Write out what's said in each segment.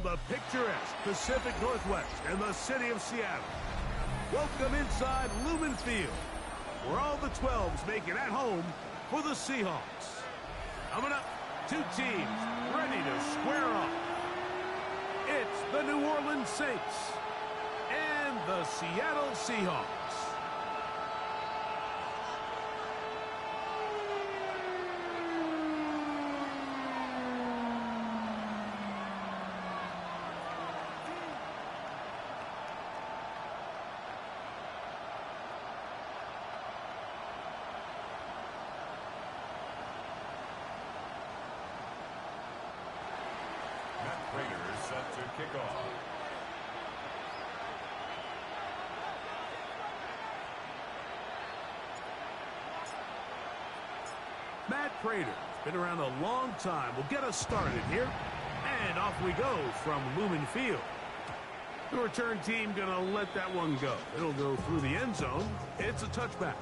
the picturesque Pacific Northwest and the city of Seattle. Welcome inside Lumen Field, where all the 12s make it at home for the Seahawks. Coming up, two teams ready to square off. It's the New Orleans Saints and the Seattle Seahawks. Set to kick off. Matt Prater's been around a long time. Will get us started here. And off we go from Lumen Field. The return team going to let that one go. It'll go through the end zone. It's a touchback.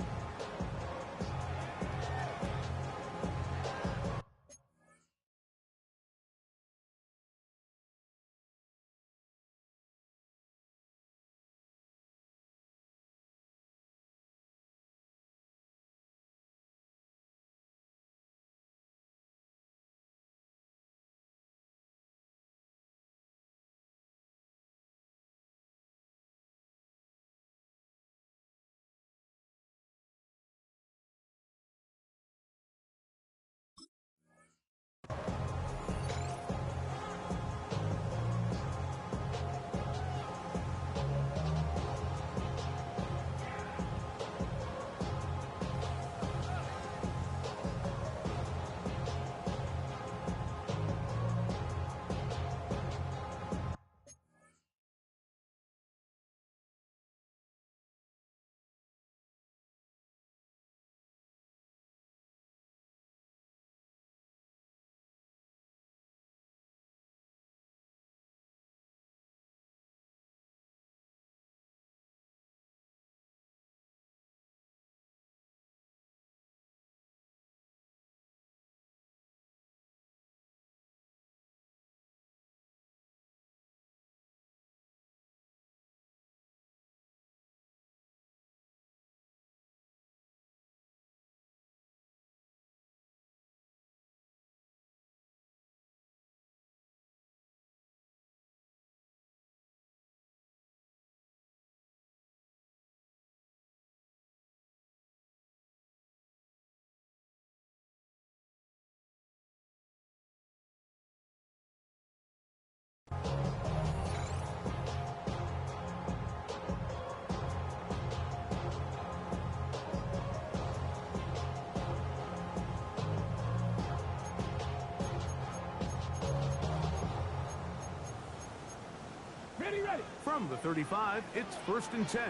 Ready. From the 35, it's 1st and 10.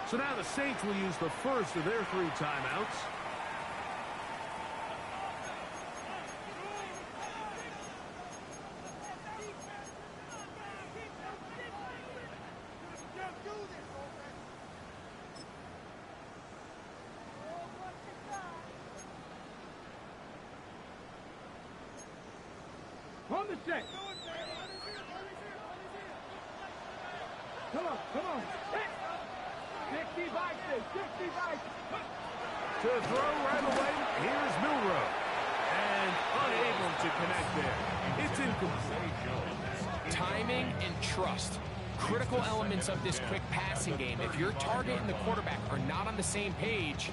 So now the Saints will use the first of their 3 timeouts. On the set. Come on. 65. To throw right away, here's Milrow. And unable to connect there. It's incomplete. Timing and trust. Critical elements of this quick passing game. If your target and the quarterback are not on the same page,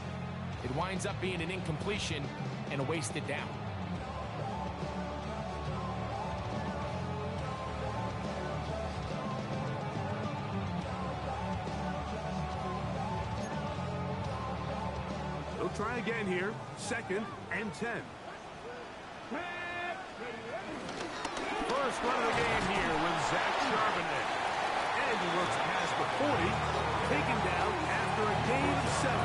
it winds up being an incompletion and a wasted down. They'll try again here. 2nd and 10. First run of the game here with Zach Charbonnet. And he works past the 40, taken down after a gain of 7.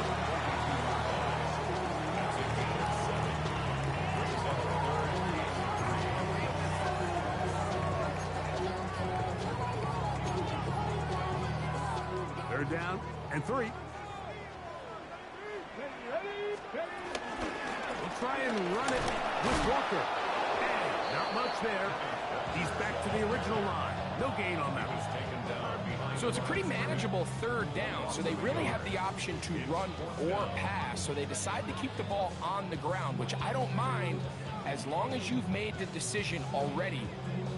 Third down and 3. We'll try and run it with Walker. And not much there. He's back to the original line. No gain on that. So it's a pretty manageable third down, so they really have the option to run or pass. So they decide to keep the ball on the ground, which I don't mind as long as you've made the decision already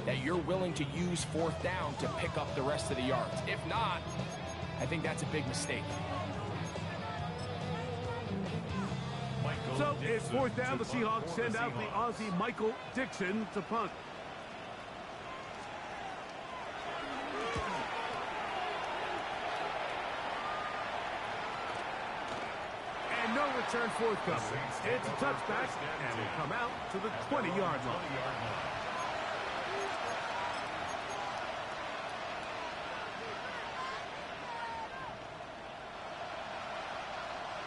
that you're willing to use fourth down to pick up the rest of the yards. If not, I think that's a big mistake. So it's fourth down. The Seahawks send out the Aussie Michael Dixon to punt. And no return forthcoming. It's a touchback, and will come out to the 20-yard line.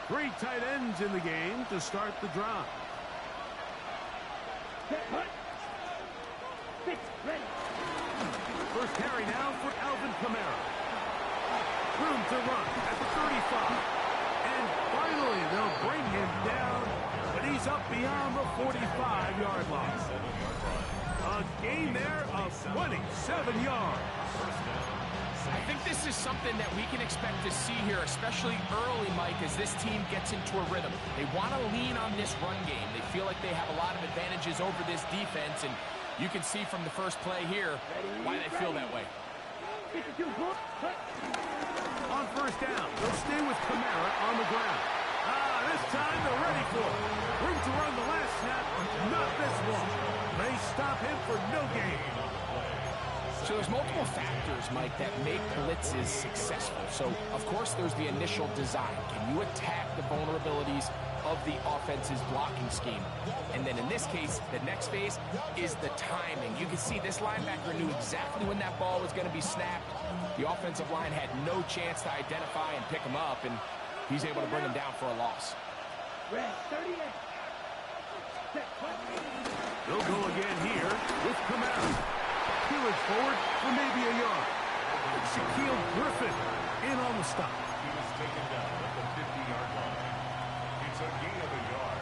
Three tight ends in the game to start the drive. First carry now for Alvin Kamara. Room to run at the 35. And finally, they'll bring him down, but he's up beyond the 45-yard line. A gain there of 27 yards. I think this is something that we can expect to see here, especially early, Mike, as this team gets into a rhythm. They want to lean on this run game. They feel like they have a lot of advantages over this defense, and you can see from the first play here why they feel that way. On first down, they'll stay with Kamara on the ground. This time they're ready for it. Room to run the last snap, not this one. They stop him for no gain. So there's multiple factors, Mike, that make blitzes successful. So, of course, there's the initial design. Can you attack the vulnerabilities of the offense's blocking scheme? And then in this case, the next phase is the timing. You can see this linebacker knew exactly when that ball was going to be snapped. The offensive line had no chance to identify and pick him up, and he's able to bring him down for a loss. They'll go again here with Kamara. Peeling forward for maybe a yard. Shaquille Griffin in on the stop. He was taken down at the 50-yard line. It's a gain of a yard,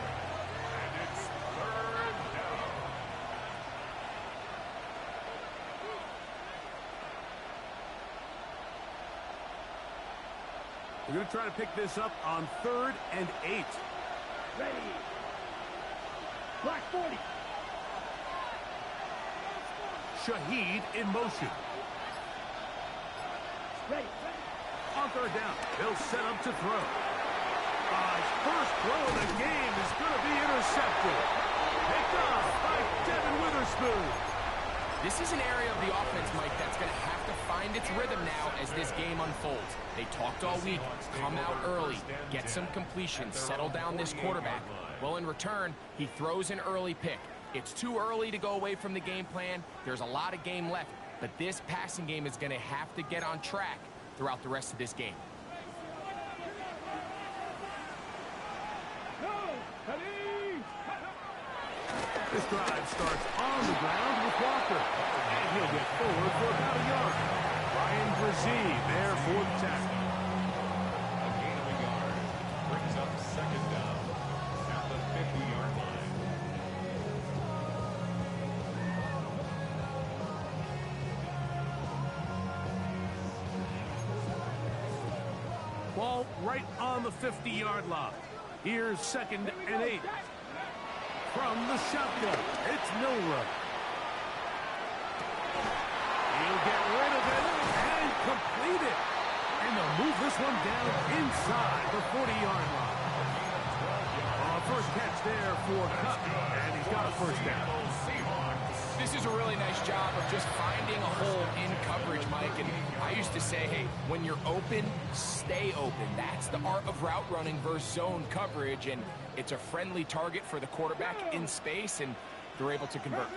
and it's third down. We're going to try to pick this up on 3rd and 8. Ready. Black 40. Shaheed in motion. Ready. On 3rd down, they'll set up to throw. His first throw of the game is going to be intercepted. Picked off by Devin Witherspoon. This is an area of the offense, Mike, that's going to have to find its rhythm now as this game unfolds. They talked all week, come out early, get some completions, settle down this quarterback. Well, in return, he throws an early pick. It's too early to go away from the game plan. There's a lot of game left, but this passing game is going to have to get on track throughout the rest of this game. This drive starts on the ground with Walker, and he'll get forward for about a yard. Ryan Brzee there for the tackle. A gain of a yard brings up second down at the 50-yard line. Ball right on the 50-yard line. Here's 2nd and 8. From the shotgun, it's Milroe. He'll get rid of it and complete it. And they'll move this one down inside the 40-yard line. First catch there for Cup, and he's got a first down. This is a really nice job of just finding a hole in coverage, Mike. And I used to say, hey, when you're open, stay open. That's the art of route running versus zone coverage. And it's a friendly target for the quarterback in space, and they're able to convert.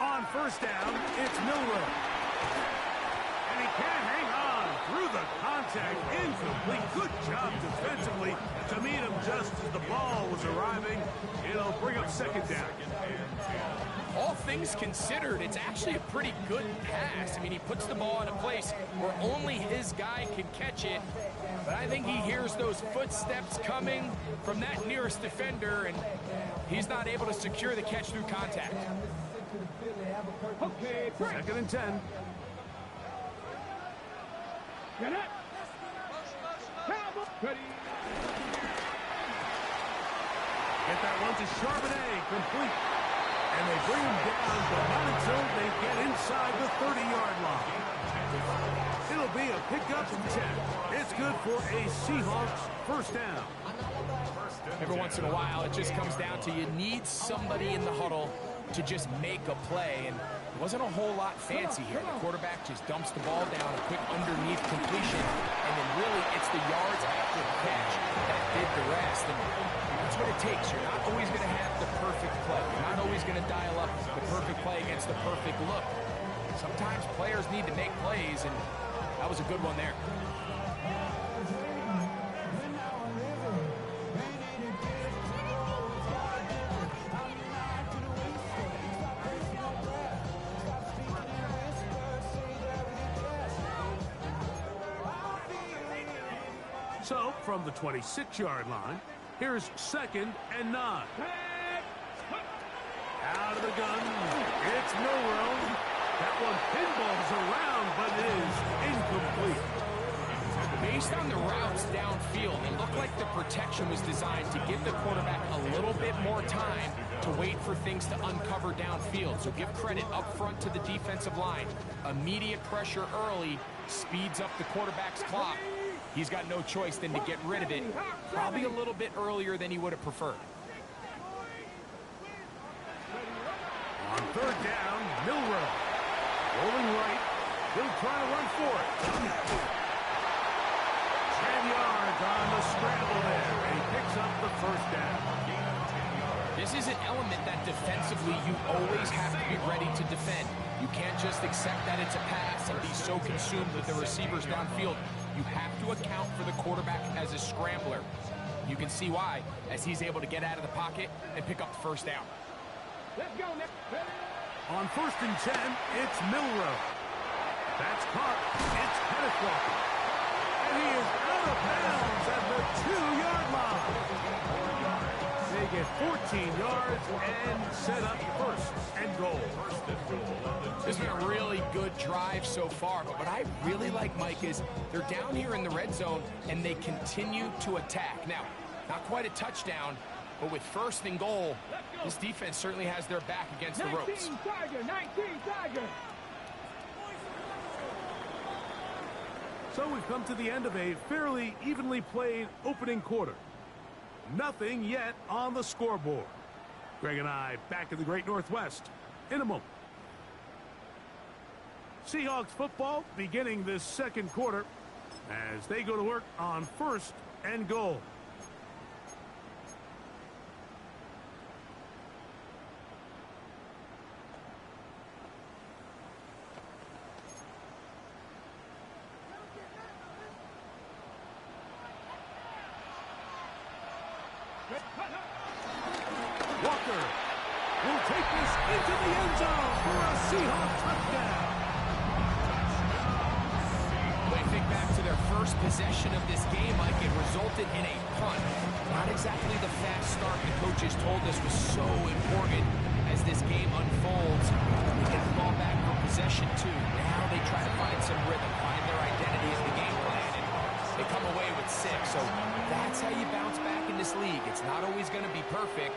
On first down, it's Milroe. And he can hang on through the contact. Incomplete. Good job defensively to meet him just as the ball was arriving. It'll bring up second down. All things considered, it's actually a pretty good pass. I mean, he puts the ball in a place where only his guy can catch it. But I think he hears those footsteps coming from that nearest defender, and he's not able to secure the catch through contact. Okay, break. 2nd and 10. Get up. Cowboy. Ready. Get that one to Charbonnet, complete. And they bring him down, but not until they get inside the 30-yard line. It'll be a pickup of 10. It's good for a Seahawks first down. Every once in a while, it just comes down to you need somebody in the huddle to just make a play, and it wasn't a whole lot fancy here. The quarterback just dumps the ball down, a quick underneath completion, and then really it's the yards after the catch that did the rest. And that's what it takes. You're not always going to have the perfect play. You're not always going to dial up the perfect play against the perfect look. Sometimes players need to make plays, and that was a good one there. So, from the 26-yard line, here's 2nd and 9. Out of the gun, it's Milrow. That one pinballs around, but it is incomplete. Based on the routes downfield, it looked like the protection was designed to give the quarterback a little bit more time to wait for things to uncover downfield. So give credit up front to the defensive line. Immediate pressure early speeds up the quarterback's clock. He's got no choice than to get rid of it, probably a little bit earlier than he would have preferred. On 3rd down, Milrow. Rolling right. He'll try to run for it. 10 yards on the scramble there. And he picks up the first down. This is an element that defensively you always have to be ready to defend. You can't just accept that it's a pass and be so consumed with the receivers downfield. You have to account for the quarterback as a scrambler. You can see why, as he's able to get out of the pocket and pick up the first down. Let's go, Nick. On 1st and 10, it's Milrow. That's caught. It's Kenneth Walker. And he is out of bounds at the 2-yard line. They get 14 yards and set up 1st and goal. This has been a really good drive so far, but what I really like, Mike, is they're down here in the red zone and they continue to attack. Now, not quite a touchdown, but with 1st and goal, this defense certainly has their back against the ropes. 19 Tiger, 19 Tiger. So we've come to the end of a fairly evenly played opening quarter. Nothing yet on the scoreboard. Greg and I back in the Great Northwest in a moment. Seahawks football beginning this 2nd quarter as they go to work on 1st and goal. Walker will take this into the end zone for a Seahawks touchdown. When you think back to their first possession of this game, Mike, it resulted in a punt. Not exactly the fast start the coaches told us was so important as this game unfolds. They get the ball back for possession, too. Now they try to find some rhythm, find their identity as the game plan, and they come away with 6. So that's how you bounce back in this league. It's not always going to be perfect.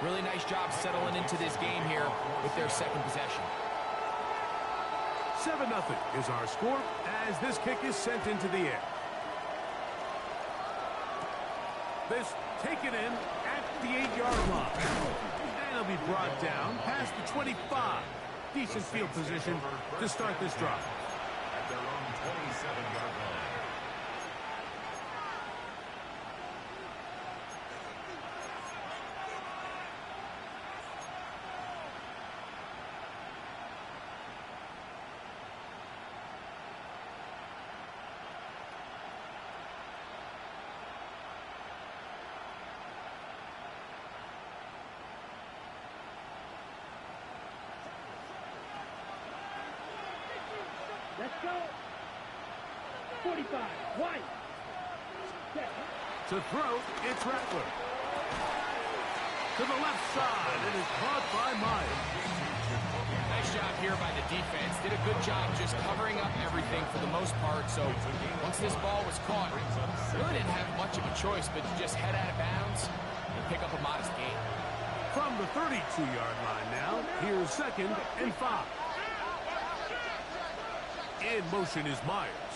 Really nice job settling into this game here with their 2nd possession. 7-0 is our score as this kick is sent into the air. This taken in at the 8-yard line. And it'll be brought down past the 25. Decent field position to start this drive. At their own 27-yard line. Let's go. 45. White. To throw, it's Rattler. to the left side. It is caught by Myers. Nice job here by the defense. Did a good job just covering up everything for the most part. So once this ball was caught, really didn't have much of a choice but to just head out of bounds and pick up a modest gain. From the 32-yard line now, here's 2nd and 5. In motion is Myers.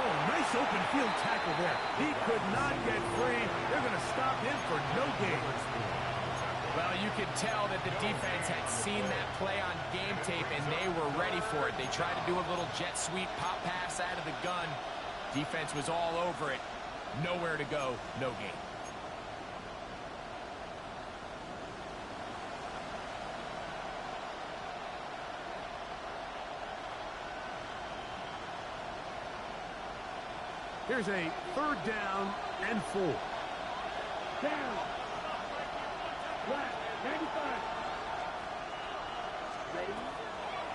Oh, nice open field tackle there. He could not get free. They're going to stop him for no gain. Well, you could tell that the defense had seen that play on game tape, and they were ready for it. They tried to do a little jet sweep pop pass out of the gun. Defense was all over it. Nowhere to go, no gain. Here's a 3rd down and 4. Down. Flat. 95. Ready?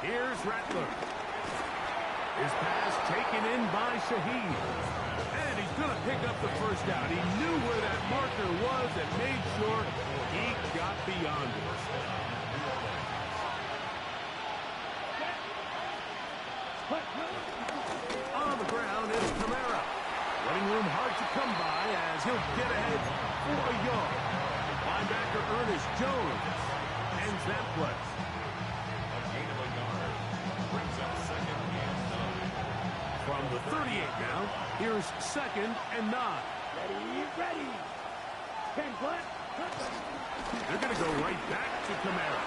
Here's Rattler. His pass taken in by Shaheed. And he's going to pick up the 1st down. He knew where that marker was and made sure he got beyond it. On the ground is Kamara. Running room hard to come by as he'll get ahead for a yard. Linebacker Ernest Jones ends that play. A gain of a yard. Brings up 2nd and 9. From the 38 now, here's 2nd and 9. Ready. 10 flat. They're going to go right back to Kamara.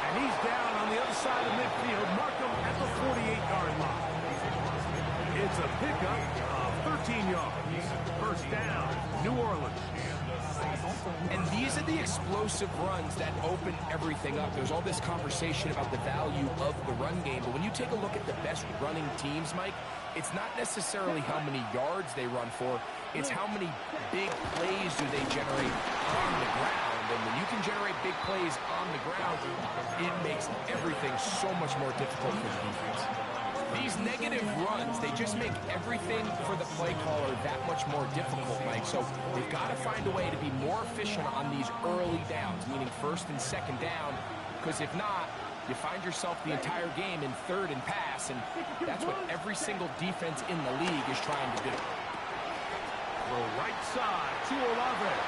And he's down on the other side of midfield. Mark him at the 48-yard line. It's a pickup of 13 yards. 1st down, New Orleans. And these are the explosive runs that open everything up. There's all this conversation about the value of the run game, but when you take a look at the best running teams, Mike, it's not necessarily how many yards they run for, it's how many big plays do they generate on the ground. And when you can generate big plays on the ground, it makes everything so much more difficult for the defense. These negative runs, they just make everything for the play caller that much more difficult, Mike. So they've got to find a way to be more efficient on these early downs, meaning 1st and 2nd down, because if not, you find yourself the entire game in 3rd and pass, and that's what every single defense in the league is trying to do. The right side to Olave.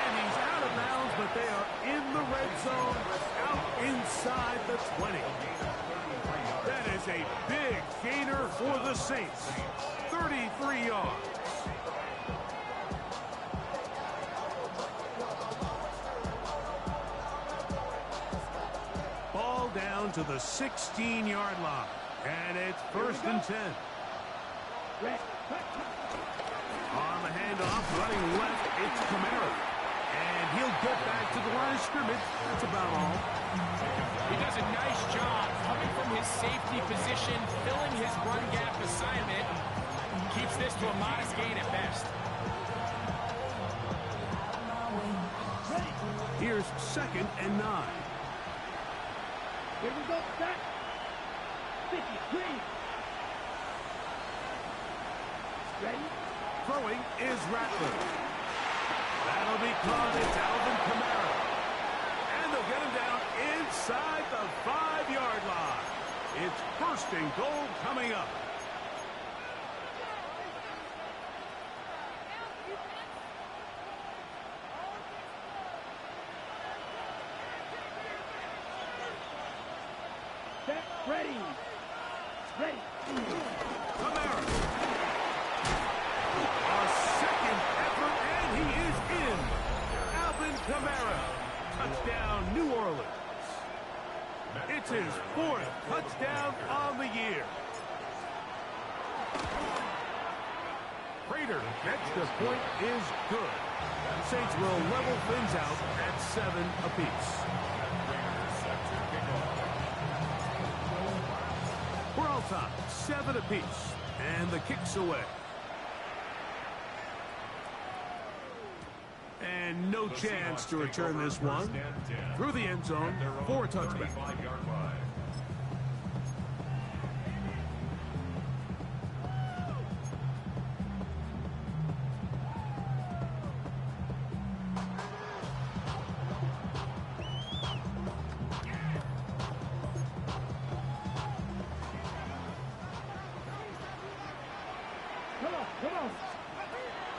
And he's out of bounds, but they are in the red zone, out inside the 20. That is a big gainer for the Saints. 33 yards. Ball down to the 16-yard line. And it's 1st and 10. On the handoff, running left, it's Kamara. And he'll get back to the line of scrimmage. That's about all. He does a nice job coming from his safety position, filling his run gap assignment. Keeps this to a modest gain at best. Here's 2nd and 9. Here we go. Set. 53. Ready? Throwing is Rattler. That'll be caught. It's Alvin Kamara. And they'll get him down inside the 5-yard line. It's 1st and goal coming up. Set. Ready. Ready. Kamara. A 2nd effort, and he is in. Alvin Kamara. Touchdown, New Orleans. It's his 4th touchdown on the year. Prater gets the point is good. The Saints will level things out at 7 apiece. We're all tied, 7 apiece, and the kick's away. And no chance to return this one through the end zone for a touchback. Come on.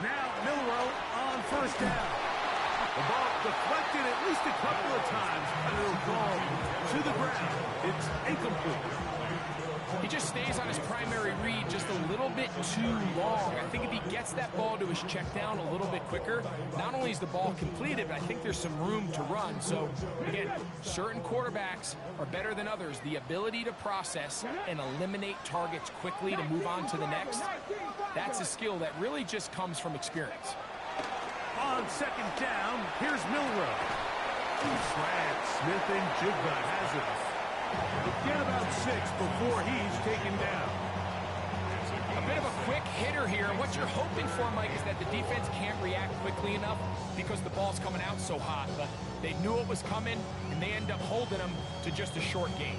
Now Milroe on first down. The ball deflected at least a couple of times, and it'll fall to the ground. It's incomplete. He just stays on his primary read just a little bit too long. I think if he gets that ball to his check down a little bit quicker, not only is the ball completed, but I think there's some room to run. So, again, certain quarterbacks are better than others. The ability to process and eliminate targets quickly to move on to the next, that's a skill that really just comes from experience. On second down, here's Milroe. Slant, Smith and Jigba has it. He'll get about 6 before he's taken down. A bit of a quick hitter here. What you're hoping for, Mike, is that the defense can't react quickly enough because the ball's coming out so hot. But they knew it was coming, and they end up holding them to just a short gain.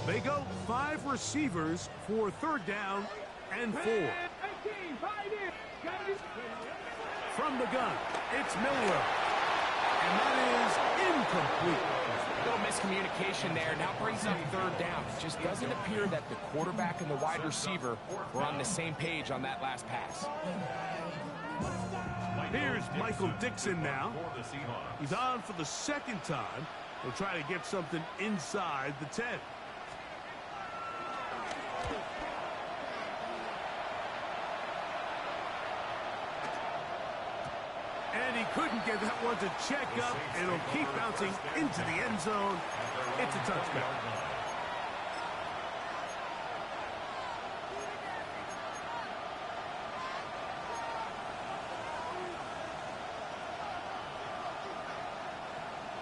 They go 5 receivers for third down and 4. From the gun, it's Milroe. And that is incomplete. A little miscommunication there. Now brings up third down. It just doesn't appear that the quarterback and the wide receiver were on the same page on that last pass. Here's Michael Dixon now. He's on for the second time. He'll try to get something inside the 10. And he couldn't get that one to check up. It'll keep bouncing into the end zone. It's a touchdown.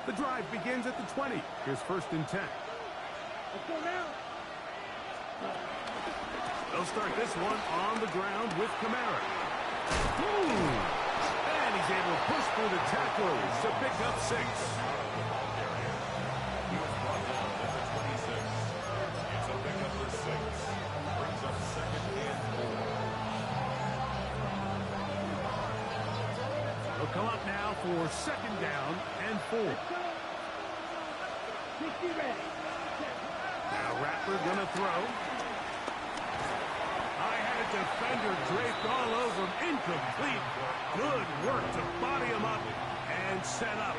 The drive begins at the 20. Here's first and 10. Let's go now. They'll start this one on the ground with Kamara. And he's able to push through the tacklers to pick up 6. He was brought down at the 26. It's a pickup for 6. Brings up second and 4. They'll come up now for second down and 4. 60 ready. Now Rattler gonna throw. I had a defender draped all over him. Incomplete. Good work to body him up and set up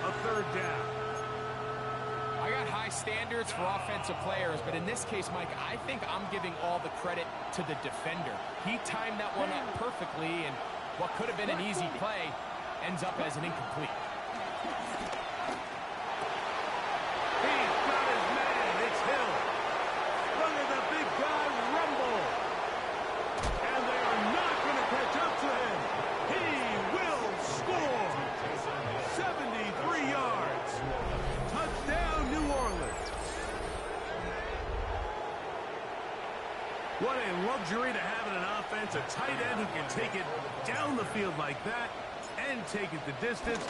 a third down. I got high standards for offensive players, but in this case, Mike, I think I'm giving all the credit to the defender. He timed that one up perfectly, and what could have been an easy play ends up as an incomplete. He's got his man. It's Hill. Look at the big guy rumble. And they are not going to catch up to him. He will score. 73 yards. Touchdown, New Orleans. What a luxury to have in an offense. A tight end who can take it down the field like that and take it the distance.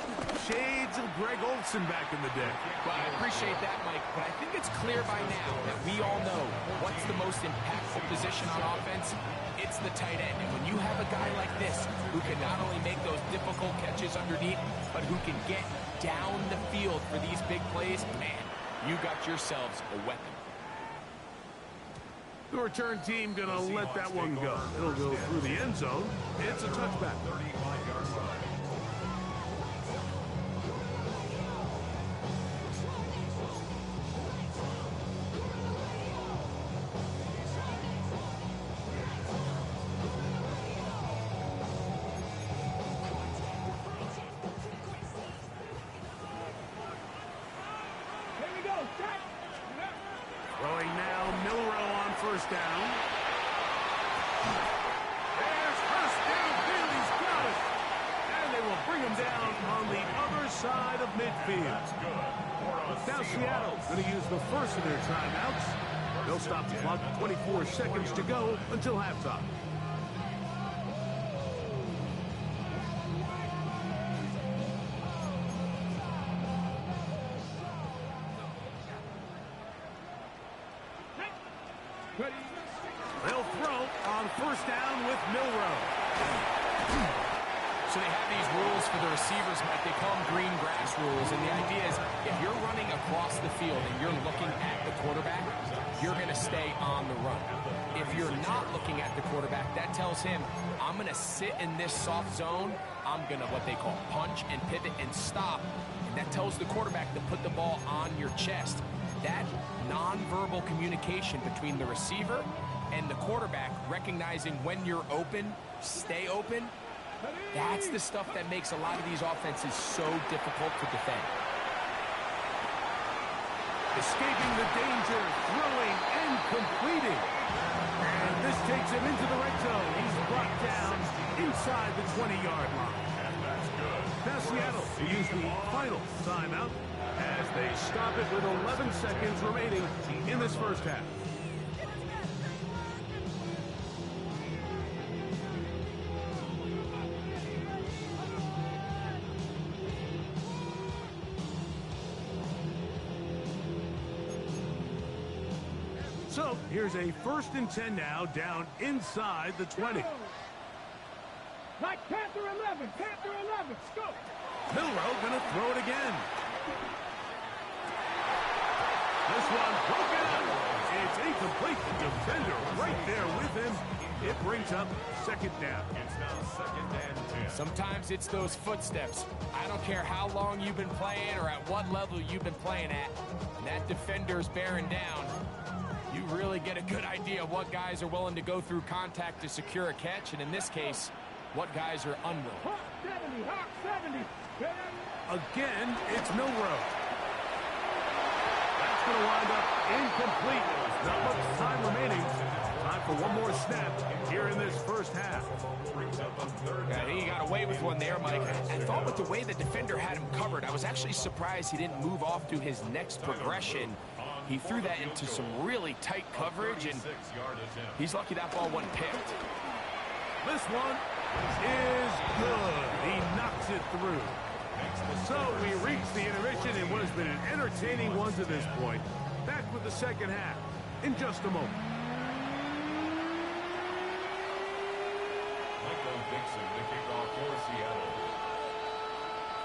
Shades of Greg Olsen back in the day. Well, I appreciate that, Mike, but I think it's clear by now that we all know what's the most impactful position on offense. It's the tight end. And when you have a guy like this who can not only make those difficult catches underneath, but who can get down the field for these big plays, man, you got yourselves a weapon. The return team going to let that one go. It'll go through the end zone. It's a touchback. 35-yard line. Here we go. Set. Throwing now, Milroe on first down. There's first downfield. He's got it. And they will bring him down on the other side of midfield. Now Seattle's going to use the first of their timeouts. They'll stop the clock. 24 seconds to go until halftime. Ready. They'll throw on first down with Milroe. So they have these rules for the receivers, Mike. They call them green grass rules. And the idea is if you're running across the field and you're looking at the quarterback, you're going to stay on the run. If you're not looking at the quarterback, that tells him, I'm going to sit in this soft zone. I'm going to what they call punch and pivot and stop. And that tells the quarterback to put the ball on your chest. That nonverbal communication between the receiver and the quarterback, recognizing when you're open, stay open, that's the stuff that makes a lot of these offenses so difficult to defend. Escaping the danger, throwing and completing. And this takes him into the red zone. He's brought down inside the 20-yard line. Now Seattle will use the final timeout as they stop it with 11 seconds remaining in this first half. So here's a 1st and 10 now, down inside the 20. Like Panther 11, Panther 11, go. Milroe going to throw it again. This one broken up. It's incomplete. The defender right there with him. It brings up 2nd down. It's now 2nd and 10. Sometimes it's those footsteps. I don't care how long you've been playing or at what level you've been playing at. And that defender's bearing down. You really get a good idea of what guys are willing to go through contact to secure a catch, and in this case, what guys are unwilling. Hawk 70, Hawk 70. Again, it's Milroe. That's going to wind up incomplete. Not much time remaining. Time for one more snap here in this first half. Yeah, he got away with one there, Mike. I thought with the way the defender had him covered, I was actually surprised he didn't move off to his next progression. He threw that into some really tight coverage, and he's lucky that ball wasn't picked. This one is good. He knocks it through. So we reach the intermission in what has been an entertaining one to this point. Back with the second half in just a moment. The kickoff for Seattle.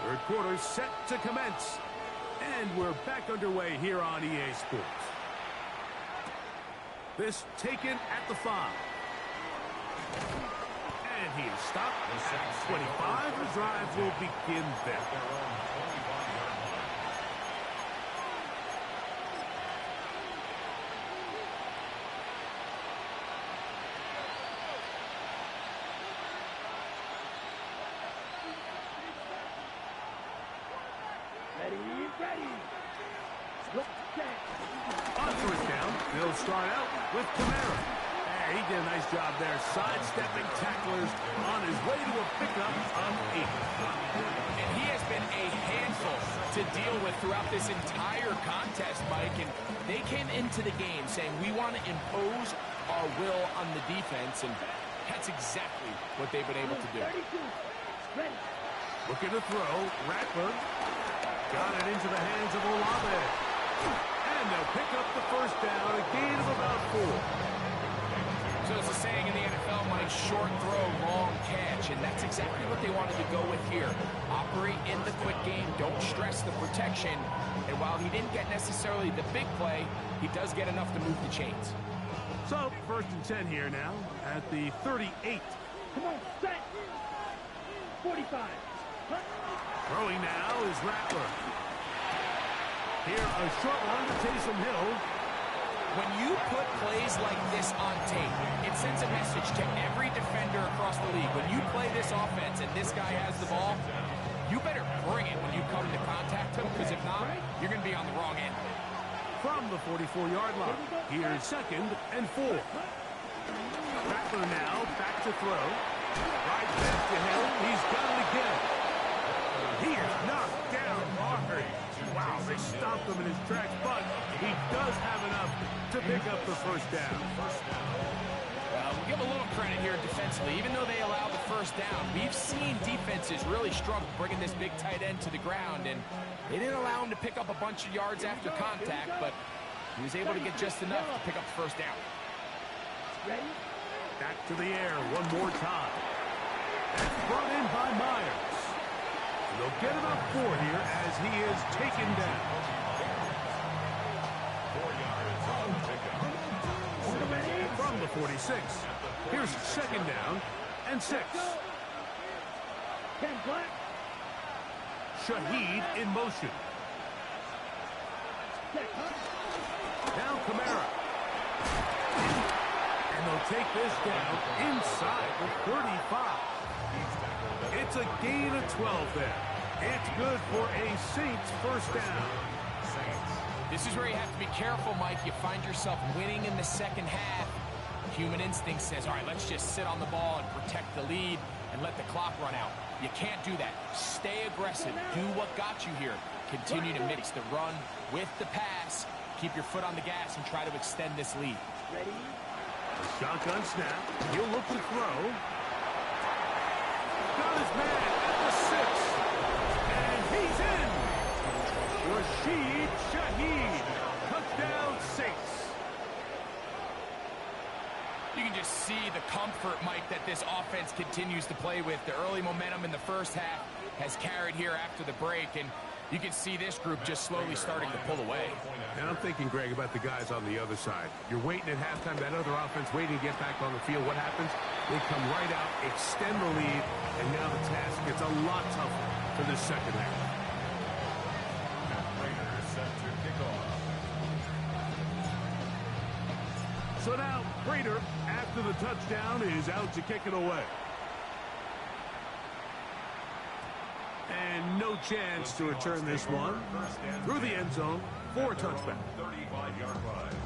Third quarter set to commence. And we're back underway here on EA Sports. This taken at the 5. And he is stopped at 25. The drive will begin there. On first down, they'll start out with Kamara. He did a nice job there, sidestepping tacklers on his way to a pickup of 8. And he has been a handful to deal with throughout this entire contest, Mike. And they came into the game saying, we want to impose our will on the defense, and that's exactly what they've been able to do. Looking to throw, Rattler got it into the hands of Olave. And they'll pick up the first down, a gain of about 4. So it's a saying in the NFL, Mike, short throw, long catch, and that's exactly what they wanted to go with here. Operate in the quick game, don't stress the protection, and while he didn't get necessarily the big play, he does get enough to move the chains. So, 1st and 10 here now at the 38. Come on, set. 45. Throwing now is Rattler. Here, a short one to Taysom Hill. When you put plays like this on tape, it sends a message to every defender across the league. When you play this offense and this guy has the ball, you better bring it when you come to contact him, because if not, you're going to be on the wrong end. From the 44-yard line, here's 2nd and 4. Rattler now back to throw. Right back to Hill. He's got it again. He is knocked down hard. Wow, they stopped him in his tracks, but he does have enough to pick up the first down. We'll give a little credit here defensively. Even though they allowed the first down, we've seen defenses really struggle bringing this big tight end to the ground, and they didn't allow him to pick up a bunch of yards after contact, but he was able to get just enough to pick up the first down. Back to the air one more time. That's brought in by Myers. And they'll get about 4 here as he is taken down. 4 yards on the pickup. From the 46. Here's second down and 6. Ken Black. Shaheed in motion. Now Kamara. And they'll take this down inside the 35. It's a gain of 12 there. It's good for a Saints first down. This is where you have to be careful, Mike. You find yourself winning in the second half. Human instinct says, all right, let's just sit on the ball and protect the lead and let the clock run out. You can't do that. Stay aggressive. Do what got you here. Continue to mix the run with the pass. Keep your foot on the gas and try to extend this lead. Ready? The shotgun snap. He'll look to throw. Got his man at the 6. And he's in. Rashid Shaheed. Touchdown Saints. You can just see the comfort, Mike, that this offense continues to play with. The early momentum in the first half has carried here after the break, and you can see this group just slowly starting to pull away. And I'm thinking, Greg, about the guys on the other side. You're waiting at halftime, that other offense waiting to get back on the field. What happens? They come right out, extend the lead, and now the task gets a lot tougher for this second half. Raiders set to kick off. So now, Prater, after the touchdown, is out to kick it away. And no chance to return this one. Through the end zone for a touchback. 35-yard line.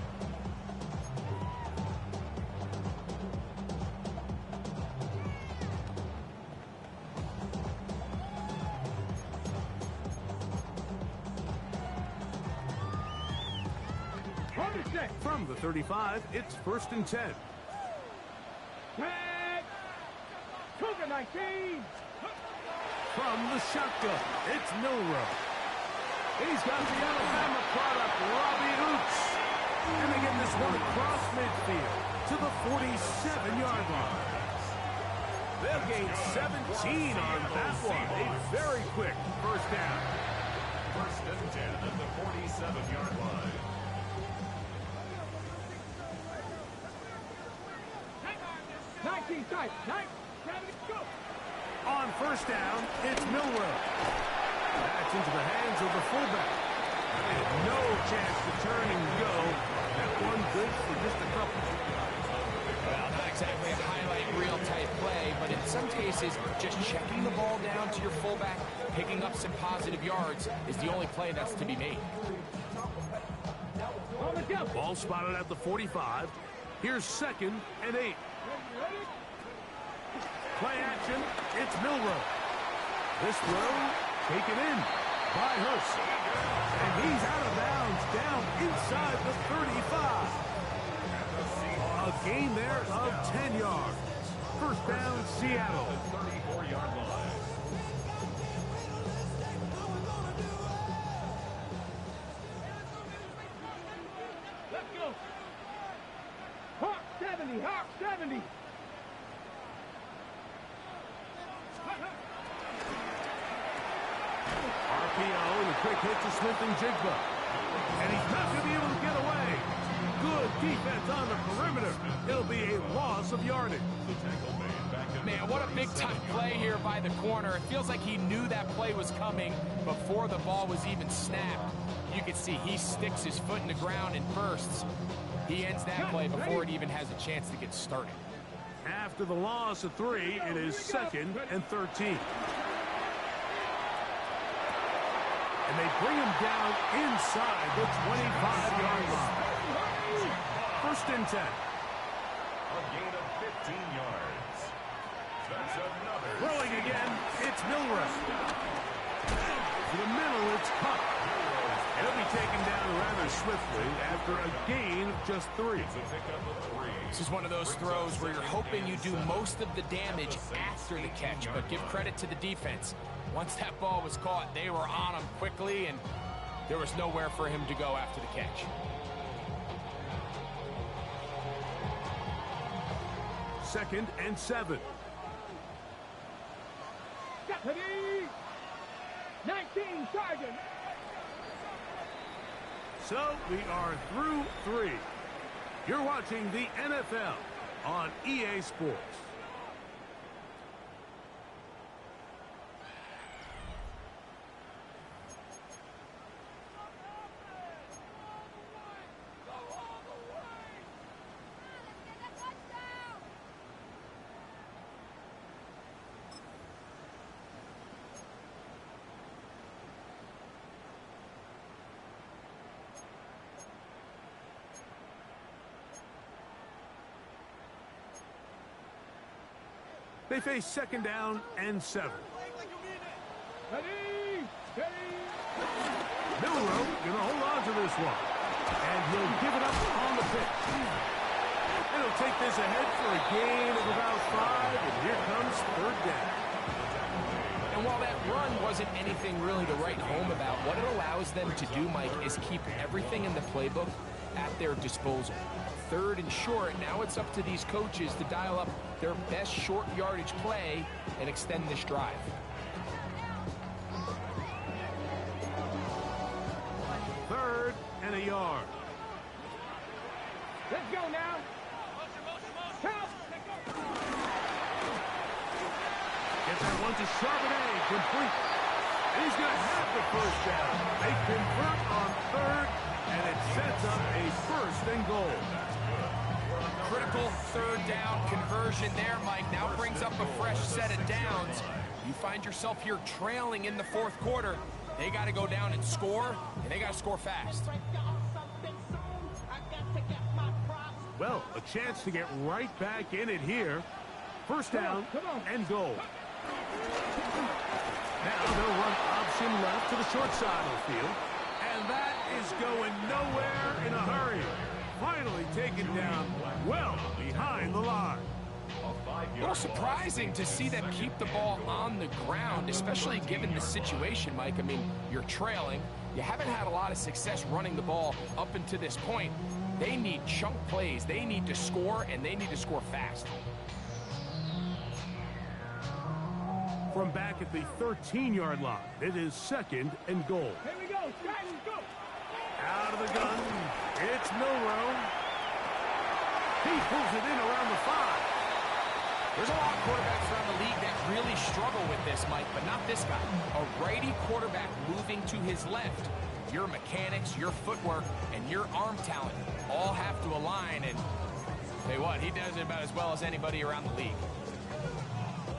From the 35, it's 1st and 10. Tag. Cougar 19. From the shotgun, it's Milrow. He's got the Alabama product, Robbie Oots. And they get this one across midfield to the 47-yard line. They'll gain 17 on that one. A very quick first down. 1st and 10 at the 47-yard line. 19 tight. 9. 7, go. On first down, it's Milrow. That's into the hands of the fullback. They had no chance to turn and go. That one good for just a couple. Well, not exactly a highlight reel type play, but in some cases, just checking the ball down to your fullback, picking up some positive yards is the only play that's to be made. On the jump. Ball spotted at the 45. Here's 2nd and 8. Ready? Play action, it's Milrow. This throw taken in by Hurst. And he's out of bounds down inside the 35. A gain there of 10 yards. First down, Seattle. 34-yard line. Let's go. Hawk 70. Hawk 70. RPO and a quick hit to Smith and Jigba. And he's not going to be able to get away. Good defense on the perimeter. It'll be a loss of yardage. Man, what a big-time play here by the corner. It feels like he knew that play was coming before the ball was even snapped. You can see he sticks his foot in the ground and bursts. He ends that play before it even has a chance to get started. After the loss of 3, it is 2nd and 13. And they bring him down inside the 25-yard line. 1st and 10. A gain of 15 yards. That's another. Throwing again, it's Milrow. To the middle, it's Cup. He'll be taken down rather swiftly after a gain of just 3. It's a pickup of 3. This is one of those throws where you're hoping you do most of the damage after the catch, but give credit to the defense. Once that ball was caught, they were on him quickly, and there was nowhere for him to go after the catch. 2nd and 7. Ready? 19, Sergeant. So we are through 3. You're watching the NFL on EA Sports. They face second down and 7. Ready? Steady. Milrow going to hold on to this one. And he'll give it up on the pitch. And he'll take this ahead for a gain of about 5. And here comes third down. And while that run wasn't anything really to write home about, what it allows them to do, Mike, is keep everything in the playbook at their disposal. Third and short, now it's up to these coaches to dial up their best short yardage play and extend this drive. Third and a yard. Let's go now. Count. Gets that one to Charbonnet, complete. And he's going to have the first down. They convert on third, and it sets up a first and goal. Critical third down conversion there, Mike. Now brings up a fresh set of downs. You find yourself here trailing in the fourth quarter. They got to go down and score, and they got to score fast. Well, a chance to get right back in it here. First down and goal. Now they'll run option left to the short side of the field. And that is going nowhere in a hurry. Finally taken down well behind the line. A little surprising to see them keep the ball on the ground, especially given the situation, Mike. I mean, you're trailing. You haven't had a lot of success running the ball up until this point. They need chunk plays. They need to score, and they need to score fast. From back at the 13-yard line, it is second and goal. Here we go. Guys, go. Out of the gun, it's Milrow. He pulls it in around the 5. There's a lot of quarterbacks around the league that really struggle with this, Mike, but not this guy. A righty quarterback moving to his left. Your mechanics, your footwork, and your arm talent all have to align, and tell you what, he does it about as well as anybody around the league.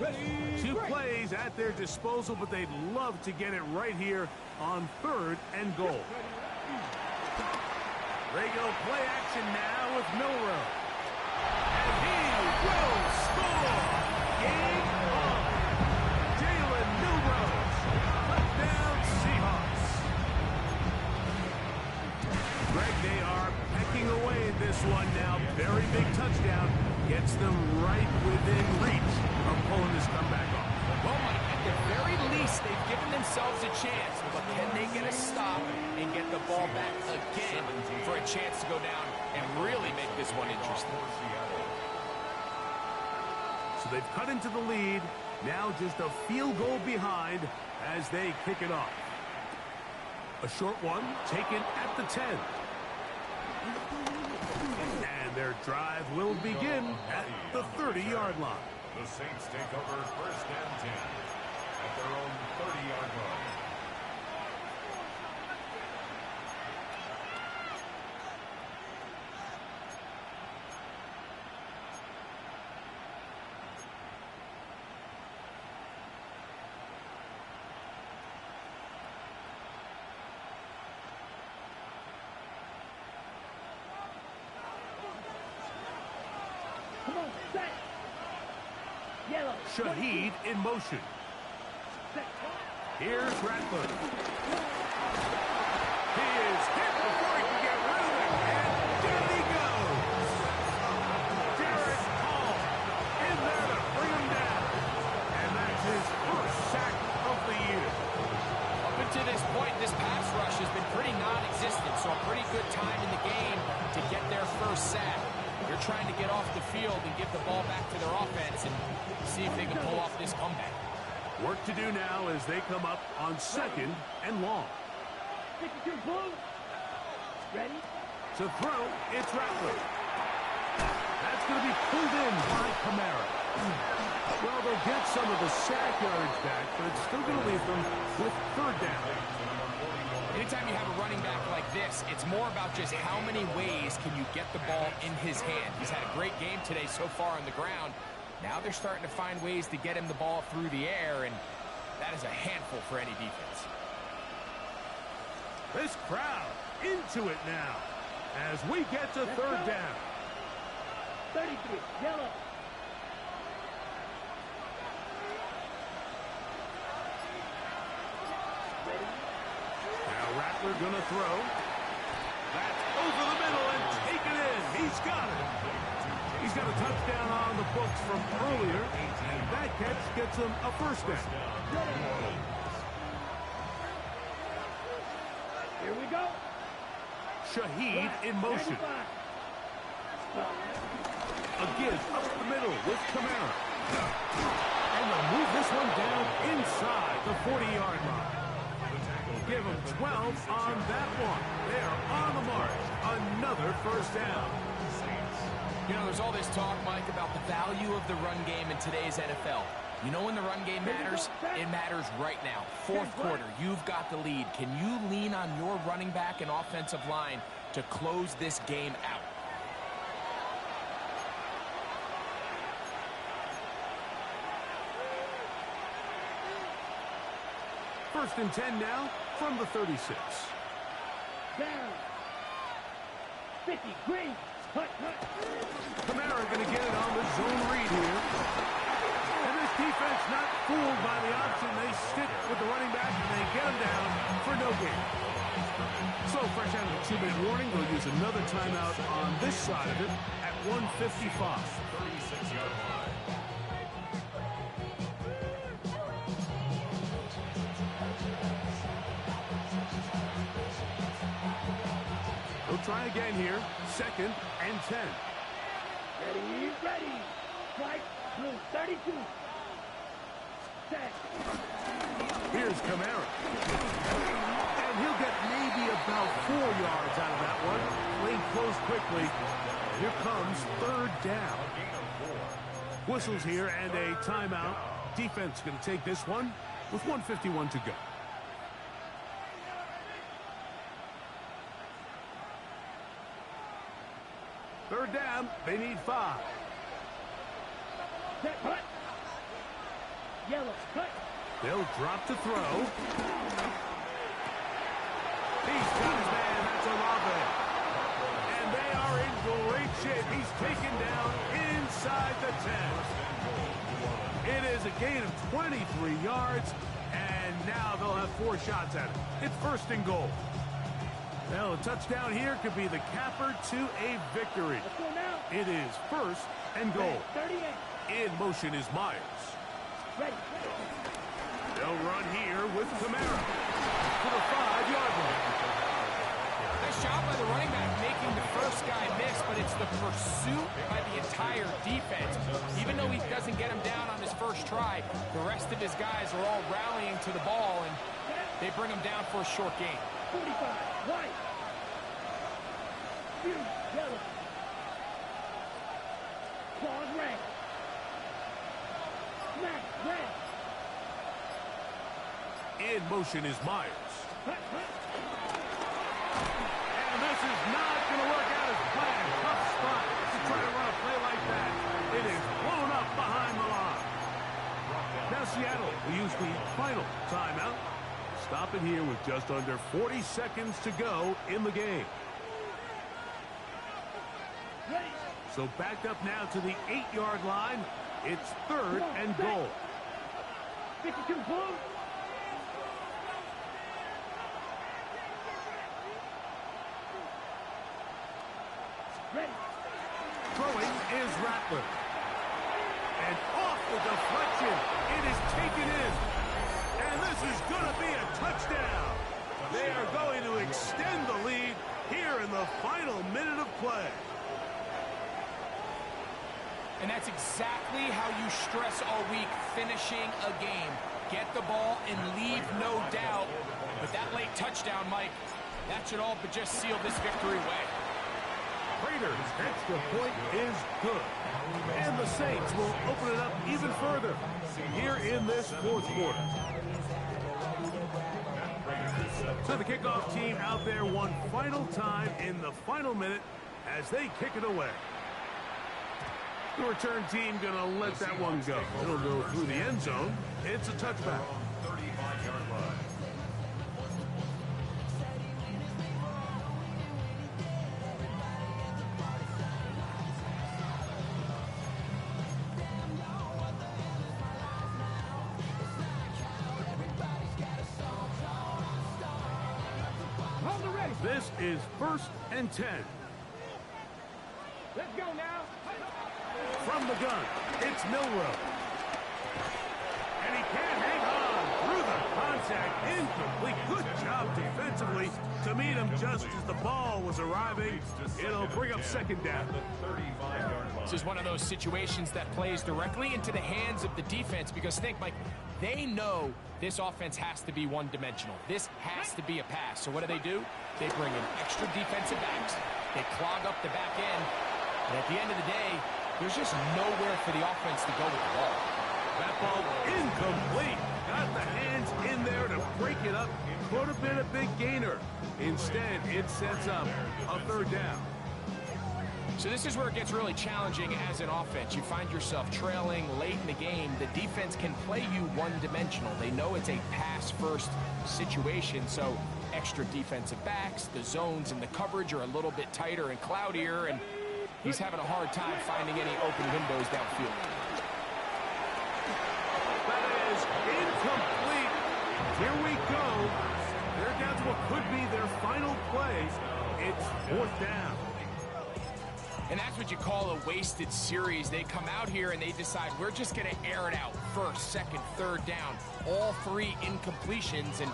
Ready? 2 plays at their disposal, but they'd love to get it right here on third and goal. Regular play action now with Milrow. And he will score! Game on! Jalen Milrow, touchdown Seahawks. Greg, they are pecking away at this one now. Very big touchdown. Gets them right within reach of pulling this comeback off. Well, Mike, at the very least, they've given themselves a chance, but can they get a stop and get the ball back again for a chance to go down and really make this one interesting? So they've cut into the lead. Now just a field goal behind as they kick it off. A short one taken at the 10. And their drive will begin at the 30-yard line. The Saints take over first and 10 at their own 30-yard line. Come on, set. Yellow. Shaheed in motion. Here's Rattler. He is hit before he can get rid of it. And down he goes. Derek Hall in there to bring him down. And that's his first sack of the year. Up until this point, this pass rush has been pretty non-existent, so a pretty good time in the game to get their first sack. They're trying to get off the field and give the ball back to their offense and see if they can pull off this comeback. Work to do now as they come up on 2nd and long. 52 blue. Ready? To throw, it's Rattler. That's going to be pulled in by Kamara. Well, they'll get some of the sack yards back, but it's still going to leave them with 3rd down. Anytime you have a running back like this, it's more about just how many ways can you get the ball in his hand. He's had a great game today so far on the ground. Now they're starting to find ways to get him the ball through the air, and that is a handful for any defense. This crowd into it now as we get to 3rd down. 33, yellow. Now Rattler gonna throw. That's over the middle and taken in. He's got it. He's got a touchdown on the books from earlier, and that catch gets him a 1st down. Here we go. Shaheed in motion. A give up the middle with Kamara. And they'll move this one down inside the 40-yard line. Give them 12 on that one. They're on the march. Another 1st down. You know, there's all this talk, Mike, about the value of the run game in today's NFL. You know when the run game matters? It matters right now. 4th quarter, you've got the lead. Can you lean on your running back and offensive line to close this game out? First and 10 now from the 36. Down. 50, green. Hut. Kamara going to get it on the zone read here. And this defense not fooled by the option. They stick with the running back and they get him down for no gain. So fresh out of the 2-minute warning, they'll use another timeout on this side of it at 1:55. 36-yard line. They'll try again here. 2nd and 10. Ready. Strike, blue, 32. Set. Here's Kamara. And he'll get maybe about 4 yards out of that one. Played close quickly. Here comes 3rd down. Whistles here and a timeout. Defense going to take this one with 1:51 to go. Third down, they need 5. Set, hut. Yellow, cut. They'll drop to throw. He's got his man, that's Olave. And they are in great shape. He's taken down inside the 10. It is a gain of 23 yards, and now they'll have 4 shots at it. It's 1st and goal. Well, a touchdown here could be the capper to a victory. Let's go now. It is 1st and goal. 38. In motion is Myers. Ready. They'll run here with Kamara to the 5-yard line. Nice job by the running back making the first guy miss, but it's the pursuit by the entire defense. Even though he doesn't get him down on his first try, the rest of his guys are all rallying to the ball, and they bring him down for a short gain. 45, white. Blue, yellow. Claws red. Smack, red. In motion is Myers. Hut. And this is not going to work out as planned. Tough spot to try to run a play like that. It is blown up behind the line. Now Seattle will use the final timeout. Stop it here with just under 40 seconds to go in the game. Ready. So backed up now to the 8-yard line. It's 3rd and goal. 52 blue. Ready. Throwing is Rattler. And off the deflection. It is taken in. And this is going to be a touchdown. They are going to extend the lead here in the final minute of play. And that's exactly how you stress all week, finishing a game. get the ball and leave no doubt. But that late touchdown, Mike, that should all but just seal this victory away. Raiders' extra point is good. And the Saints will open it up even further here in this fourth quarter. So the kickoff team out there one final time in the final minute as they kick it away. The return team going to let that one go. It'll go through the end zone. It's a touchback. 35-yard line. Hold the ready. This is 1st and 10. Let's go now. From the gun, it's Milrow. And he can't hang on through the contact. Incomplete. Good job defensively to meet him just as the ball was arriving. It'll bring up second down. This is one of those situations that plays directly into the hands of the defense because think, Mike, they know this offense has to be one-dimensional. This has to be a pass. So what do? They bring in extra defensive backs. They clog up the back end. And at the end of the day, there's just nowhere for the offense to go with the ball. That ball incomplete. Got the hands in there to break it up. Could have been a big gainer. Instead, it sets up a third down. So this is where it gets really challenging as an offense. You find yourself trailing late in the game. The defense can play you one-dimensional. They know it's a pass-first situation, so extra defensive backs, the zones and the coverage are a little bit tighter and cloudier, and he's having a hard time finding any open windows downfield. That is incomplete. Here we go. They're down to what could be their final play. It's 4th down. And that's what you call a wasted series. They come out here and they decide we're just going to air it out. 1st, 2nd, 3rd down. All 3 incompletions, and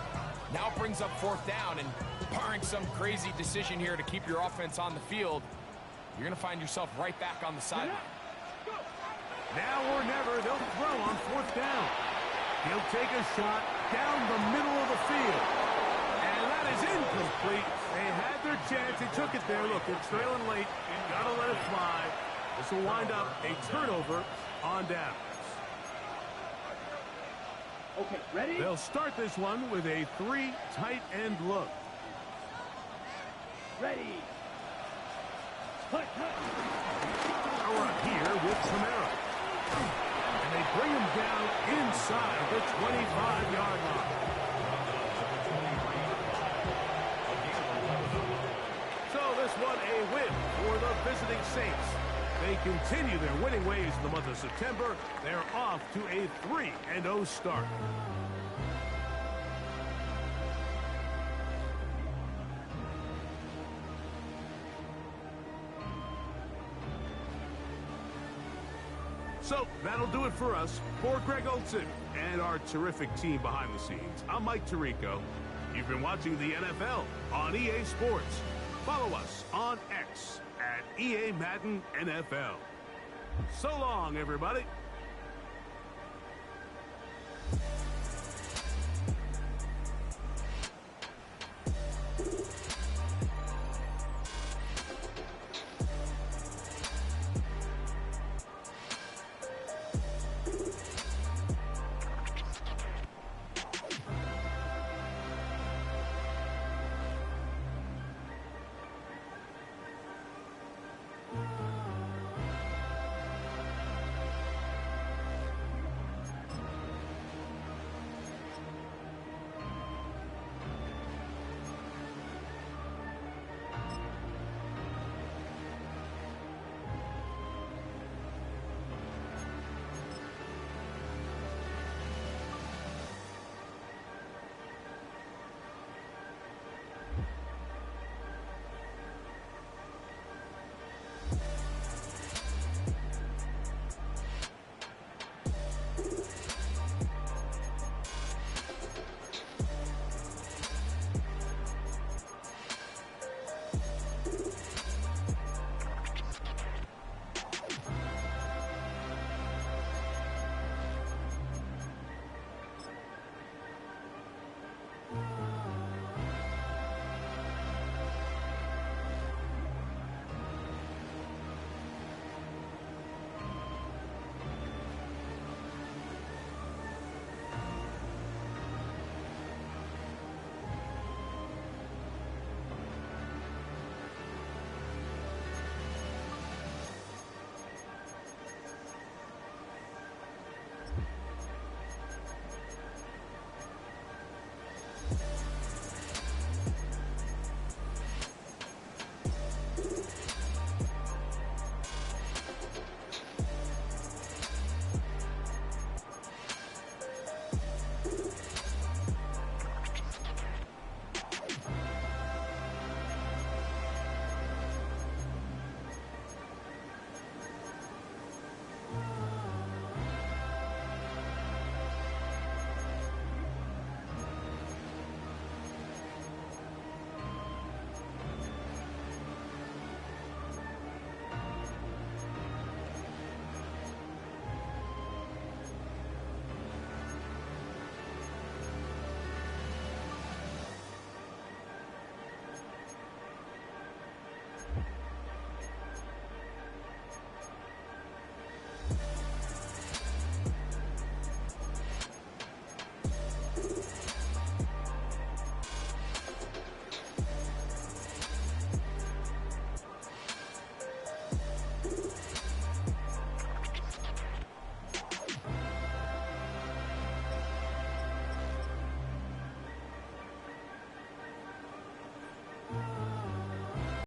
now it brings up 4th down. And barring some crazy decision here to keep your offense on the field, you're going to find yourself right back on the sideline. Now or never, they'll throw on 4th down. He'll take a shot down the middle of the field. And that is incomplete. They had their chance. They took it there. Look, they're trailing late. Gotta let it fly. This will wind up a turnover on downs. Okay, ready? They'll start this one with a 3 tight end look. Ready. Hut, hut. Power up here with Camaro. And they bring him down inside the 25-yard line. So this one a win for the visiting Saints. They continue their winning ways in the month of September. They're off to a 3-0 start. So that'll do it for us. For Greg Olson and our terrific team behind the scenes, I'm Mike Tirico. You've been watching the NFL on EA Sports. Follow us on X at EA Madden NFL. So long, everybody.